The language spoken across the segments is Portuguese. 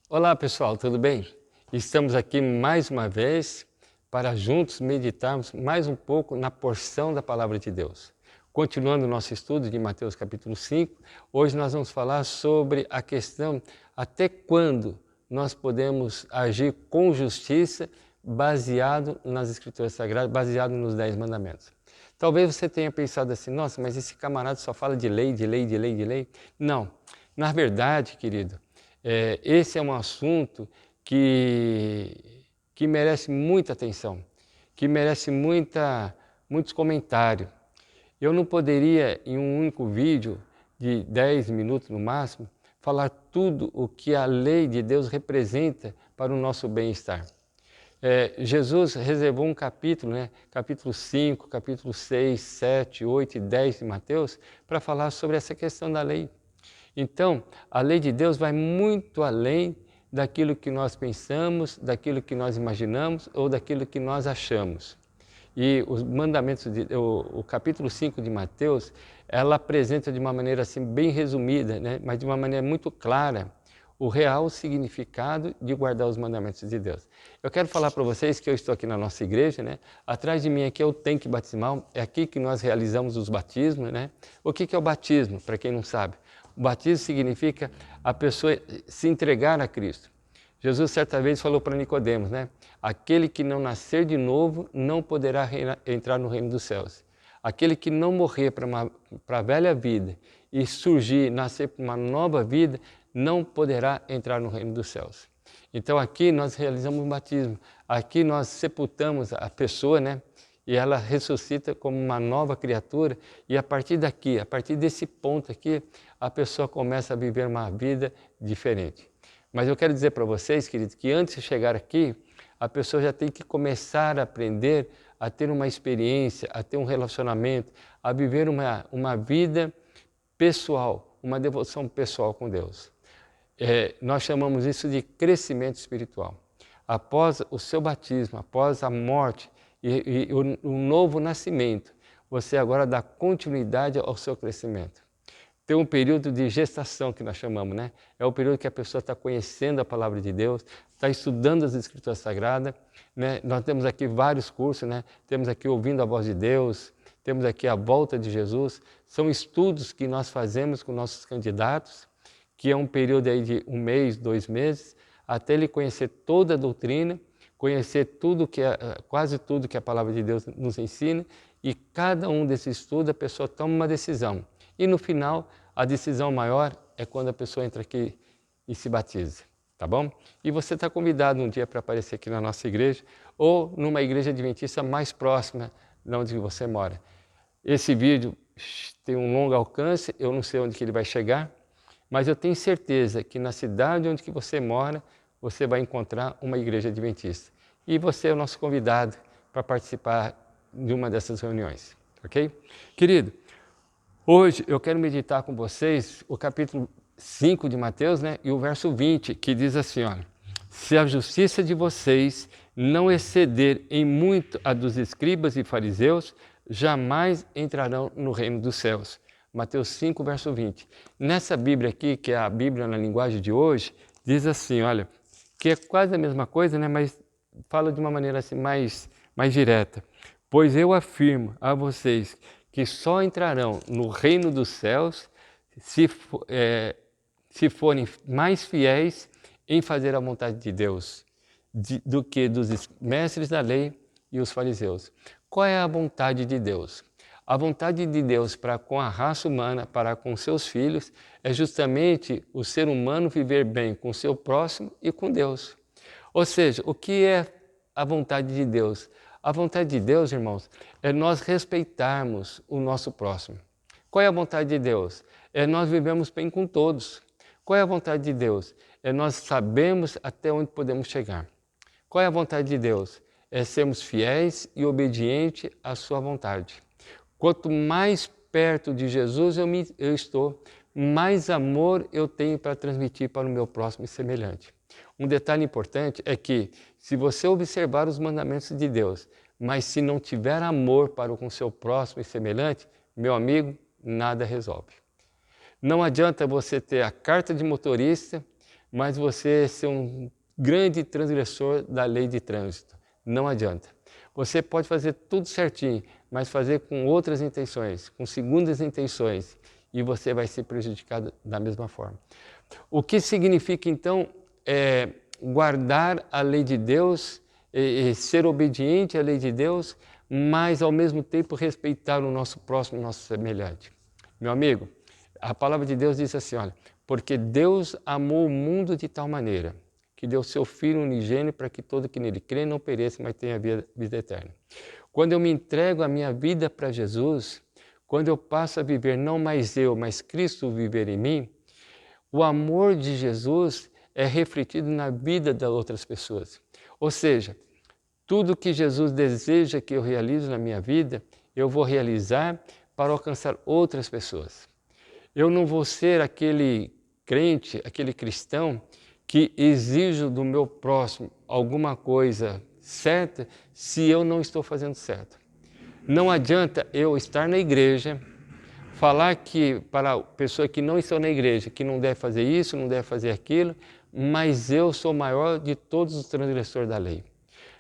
Olá pessoal, tudo bem? Estamos aqui mais uma vez para juntos meditarmos mais um pouco na porção da Palavra de Deus. Continuando o nosso estudo de Mateus capítulo 5, hoje nós vamos falar sobre a questão até quando nós podemos agir com justiça baseado nas Escrituras Sagradas, baseado nos 10 mandamentos. Talvez você tenha pensado assim, nossa, mas esse camarada só fala de lei, de lei, de lei, de lei. Não, na verdade, querido, esse é um assunto que merece muita atenção, que merece muitos comentários. Eu não poderia, em um único vídeo de 10 minutos no máximo, falar tudo o que a lei de Deus representa para o nosso bem-estar. Jesus reservou um capítulo, capítulo 5, capítulo 6, 7, 8 e 10 de Mateus, para falar sobre essa questão da lei. Então, a lei de Deus vai muito além daquilo que nós pensamos, daquilo que nós imaginamos ou daquilo que nós achamos. E os mandamentos, o capítulo 5 de Mateus, ela apresenta de uma maneira assim bem resumida, mas de uma maneira muito clara, o real significado de guardar os mandamentos de Deus. Eu quero falar para vocês que eu estou aqui na nossa igreja, atrás de mim aqui é o tanque batismal, é aqui que nós realizamos os batismos. O que é o batismo, para quem não sabe? O batismo significa a pessoa se entregar a Cristo. Jesus certa vez falou para Nicodemos, aquele que não nascer de novo não poderá entrar no reino dos céus. Aquele que não morrer para a velha vida e surgir, nascer para uma nova vida, não poderá entrar no reino dos céus. Então aqui nós realizamos um batismo, aqui nós sepultamos a pessoa, e ela ressuscita como uma nova criatura, e a partir daqui, a partir desse ponto aqui, a pessoa começa a viver uma vida diferente. Mas eu quero dizer para vocês, queridos, que antes de chegar aqui, a pessoa já tem que começar a aprender a ter uma experiência, a ter um relacionamento, a viver uma vida pessoal, uma devoção pessoal com Deus. Nós chamamos isso de crescimento espiritual. Após o seu batismo, após a morte e o novo nascimento, você agora dá continuidade ao seu crescimento. Tem um período de gestação que nós chamamos, É o período que a pessoa está conhecendo a palavra de Deus, está estudando as Escrituras Sagradas, Nós temos aqui vários cursos, Temos aqui Ouvindo a Voz de Deus, temos aqui A Volta de Jesus. São estudos que nós fazemos com nossos candidatos, que é um período aí de 1 mês, 2 meses, até ele conhecer toda a doutrina, conhecer quase tudo que a palavra de Deus nos ensina, e cada um desses estudos a pessoa toma uma decisão. E no final, a decisão maior é quando a pessoa entra aqui e se batiza, tá bom? E você está convidado um dia para aparecer aqui na nossa igreja ou numa igreja adventista mais próxima de onde você mora. Esse vídeo tem um longo alcance, eu não sei onde que ele vai chegar, mas eu tenho certeza que na cidade onde que você mora, você vai encontrar uma igreja adventista. E você é o nosso convidado para participar de uma dessas reuniões, ok? Querido, hoje eu quero meditar com vocês o capítulo 5 de Mateus, e o verso 20, que diz assim, olha, se a justiça de vocês não exceder em muito a dos escribas e fariseus, jamais entrarão no reino dos céus. Mateus 5, verso 20. Nessa Bíblia aqui, que é a Bíblia na linguagem de hoje, diz assim, olha, que é quase a mesma coisa, mas fala de uma maneira assim mais direta. Pois eu afirmo a vocês que só entrarão no reino dos céus se forem mais fiéis em fazer a vontade de Deus do que dos mestres da lei e os fariseus. Qual é a vontade de Deus? A vontade de Deus para com a raça humana, para com seus filhos, é justamente o ser humano viver bem com o seu próximo e com Deus. Ou seja, o que é a vontade de Deus? A vontade de Deus, irmãos, é nós respeitarmos o nosso próximo. Qual é a vontade de Deus? É nós vivemos bem com todos. Qual é a vontade de Deus? É nós sabermos até onde podemos chegar. Qual é a vontade de Deus? É sermos fiéis e obedientes à sua vontade. Quanto mais perto de Jesus eu estou, mais amor eu tenho para transmitir para o meu próximo e semelhante. Um detalhe importante é que, se você observar os mandamentos de Deus, mas se não tiver amor para com o seu próximo e semelhante, meu amigo, nada resolve. Não adianta você ter a carta de motorista, mas você ser um grande transgressor da lei de trânsito. Não adianta. Você pode fazer tudo certinho, mas fazer com outras intenções, com segundas intenções, e você vai ser prejudicado da mesma forma. O que significa, então, guardar a lei de Deus, ser obediente à lei de Deus, mas, ao mesmo tempo, respeitar o nosso próximo, o nosso semelhante. Meu amigo, a palavra de Deus diz assim, olha, porque Deus amou o mundo de tal maneira que deu seu Filho unigênito para que todo que nele crê não pereça, mas tenha vida eterna. Quando eu me entrego a minha vida para Jesus, quando eu passo a viver não mais eu, mas Cristo viver em mim, o amor de Jesus é refletido na vida das outras pessoas. Ou seja, tudo que Jesus deseja que eu realize na minha vida, eu vou realizar para alcançar outras pessoas. Eu não vou ser aquele crente, aquele cristão que exijo do meu próximo alguma coisa certa se eu não estou fazendo certo. Não adianta eu estar na igreja, falar que para a pessoa que não está na igreja, que não deve fazer isso, não deve fazer aquilo, mas eu sou maior de todos os transgressores da lei.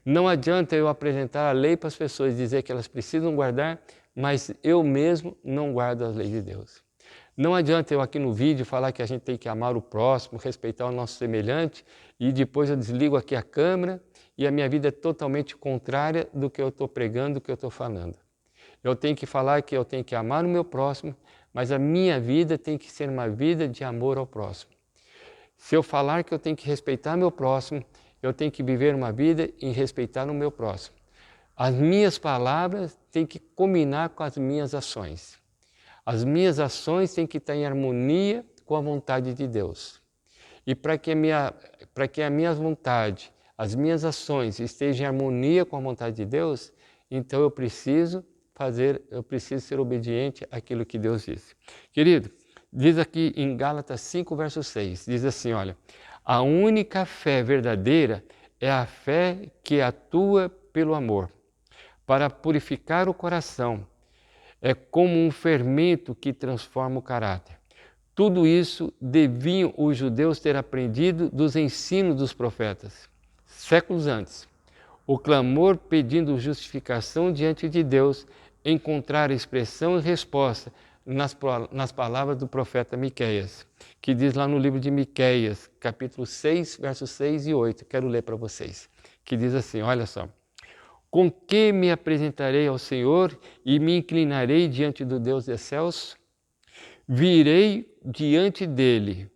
Não adianta eu apresentar a lei para as pessoas e dizer que elas precisam guardar, mas eu mesmo não guardo a lei de Deus. Não adianta eu aqui no vídeo falar que a gente tem que amar o próximo, respeitar o nosso semelhante e depois eu desligo aqui a câmera e a minha vida é totalmente contrária do que eu estou pregando, do que eu estou falando. Eu tenho que falar que eu tenho que amar o meu próximo, mas a minha vida tem que ser uma vida de amor ao próximo. Se eu falar que eu tenho que respeitar meu próximo, eu tenho que viver uma vida em respeitar o meu próximo. As minhas palavras têm que combinar com as minhas ações. As minhas ações têm que estar em harmonia com a vontade de Deus. E para que a minha vontade, as minhas ações estejam em harmonia com a vontade de Deus, então eu preciso ser obediente àquilo que Deus disse. Querido, diz aqui em Gálatas 5, verso 6, diz assim, olha, a única fé verdadeira é a fé que atua pelo amor, para purificar o coração. É como um fermento que transforma o caráter. Tudo isso deviam os judeus ter aprendido dos ensinos dos profetas, séculos antes. O clamor pedindo justificação diante de Deus encontrar expressão e resposta nas palavras do profeta Miqueias, que diz lá no livro de Miqueias, capítulo 6, versos 6 e 8. Quero ler para vocês, que diz assim, olha só. Com que me apresentarei ao Senhor e me inclinarei diante do Deus dos céus? Virei diante dele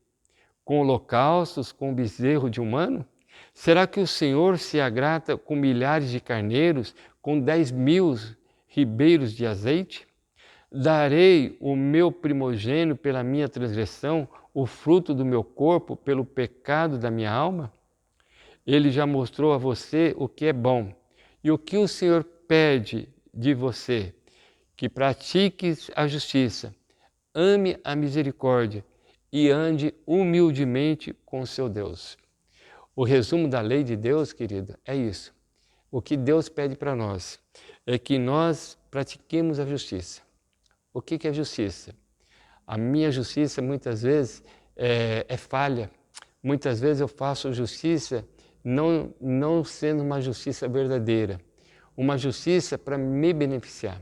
com holocaustos, com bezerro de humano? Será que o Senhor se agrada com milhares de carneiros, com 10.000 ribeiros de azeite? Darei o meu primogênito pela minha transgressão, o fruto do meu corpo pelo pecado da minha alma? Ele já mostrou a você o que é bom. E o que o Senhor pede de você? Que pratiques a justiça, ame a misericórdia e ande humildemente com o seu Deus. O resumo da lei de Deus, querido, é isso. O que Deus pede para nós é que nós pratiquemos a justiça. O que é justiça? A minha justiça muitas vezes é falha. Muitas vezes eu faço justiça não sendo uma justiça verdadeira, uma justiça para me beneficiar,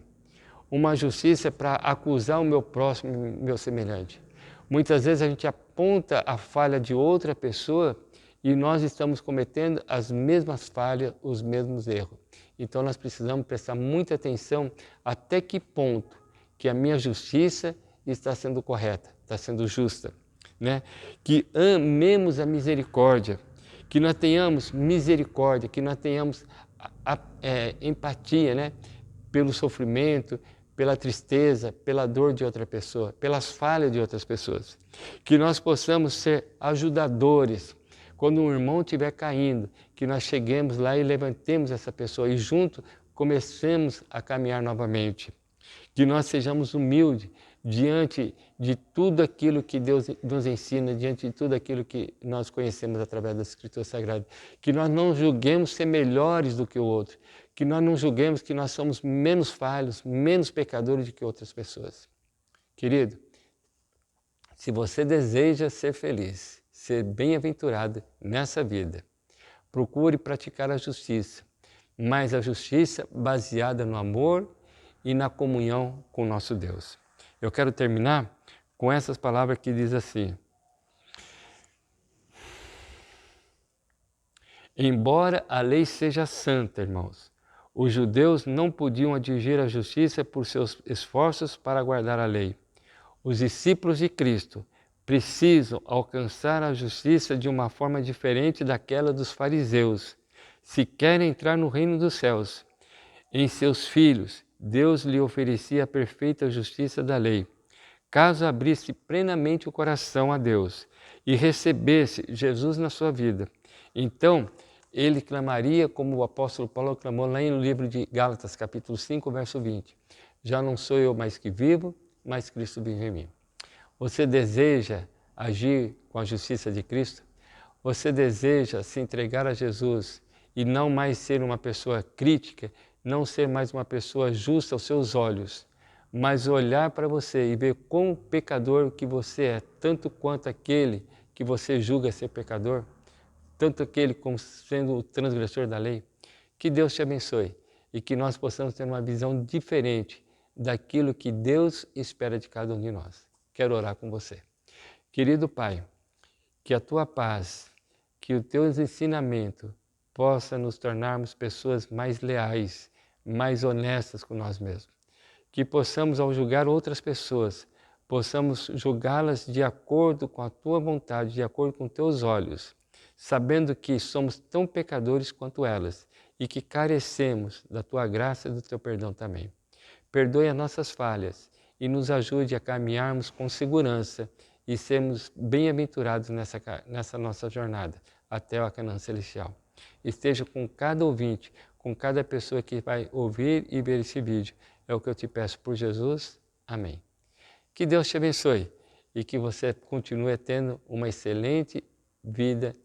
uma justiça para acusar o meu próximo, meu semelhante. Muitas vezes a gente aponta a falha de outra pessoa e nós estamos cometendo as mesmas falhas, os mesmos erros. Então nós precisamos prestar muita atenção até que ponto que a minha justiça está sendo correta, está sendo justa, né? Que amemos a misericórdia, que nós tenhamos misericórdia, que nós tenhamos empatia, né? Pelo sofrimento, pela tristeza, pela dor de outra pessoa, pelas falhas de outras pessoas. Que nós possamos ser ajudadores. Quando um irmão estiver caindo, que nós cheguemos lá e levantemos essa pessoa e junto comecemos a caminhar novamente. Que nós sejamos humildes diante de tudo aquilo que Deus nos ensina, diante de tudo aquilo que nós conhecemos através da Escritura Sagrada. Que nós não julguemos ser melhores do que o outro, que nós não julguemos que nós somos menos falhos, menos pecadores do que outras pessoas. Querido, se você deseja ser feliz, ser bem-aventurado nessa vida. Procure praticar a justiça, mas a justiça baseada no amor e na comunhão com o nosso Deus. Eu quero terminar com essas palavras que diz assim: embora a lei seja santa, irmãos, os judeus não podiam atingir a justiça por seus esforços para guardar a lei. Os discípulos de Cristo precisam alcançar a justiça de uma forma diferente daquela dos fariseus, se querem entrar no reino dos céus. Em seus filhos, Deus lhe oferecia a perfeita justiça da lei. Caso abrisse plenamente o coração a Deus e recebesse Jesus na sua vida, então ele clamaria como o apóstolo Paulo clamou lá no livro de Gálatas, capítulo 5, verso 20. Já não sou eu mais que vivo, mas Cristo vive em mim. Você deseja agir com a justiça de Cristo? Você deseja se entregar a Jesus e não mais ser uma pessoa crítica, não ser mais uma pessoa justa aos seus olhos, mas olhar para você e ver quão pecador que você é, tanto quanto aquele que você julga ser pecador, tanto aquele como sendo o transgressor da lei? Que Deus te abençoe e que nós possamos ter uma visão diferente daquilo que Deus espera de cada um de nós. Quero orar com você. Querido Pai, que a Tua paz, que o Teu ensinamento possa nos tornarmos pessoas mais leais, mais honestas com nós mesmos. Que possamos, ao julgar outras pessoas, possamos julgá-las de acordo com a Tua vontade, de acordo com Teus olhos, sabendo que somos tão pecadores quanto elas e que carecemos da Tua graça e do Teu perdão também. Perdoe as nossas falhas e nos ajude a caminharmos com segurança e sermos bem-aventurados nessa nossa jornada até a Canaã Celestial. Esteja com cada ouvinte, com cada pessoa que vai ouvir e ver esse vídeo. É o que eu te peço por Jesus. Amém. Que Deus te abençoe e que você continue tendo uma excelente vida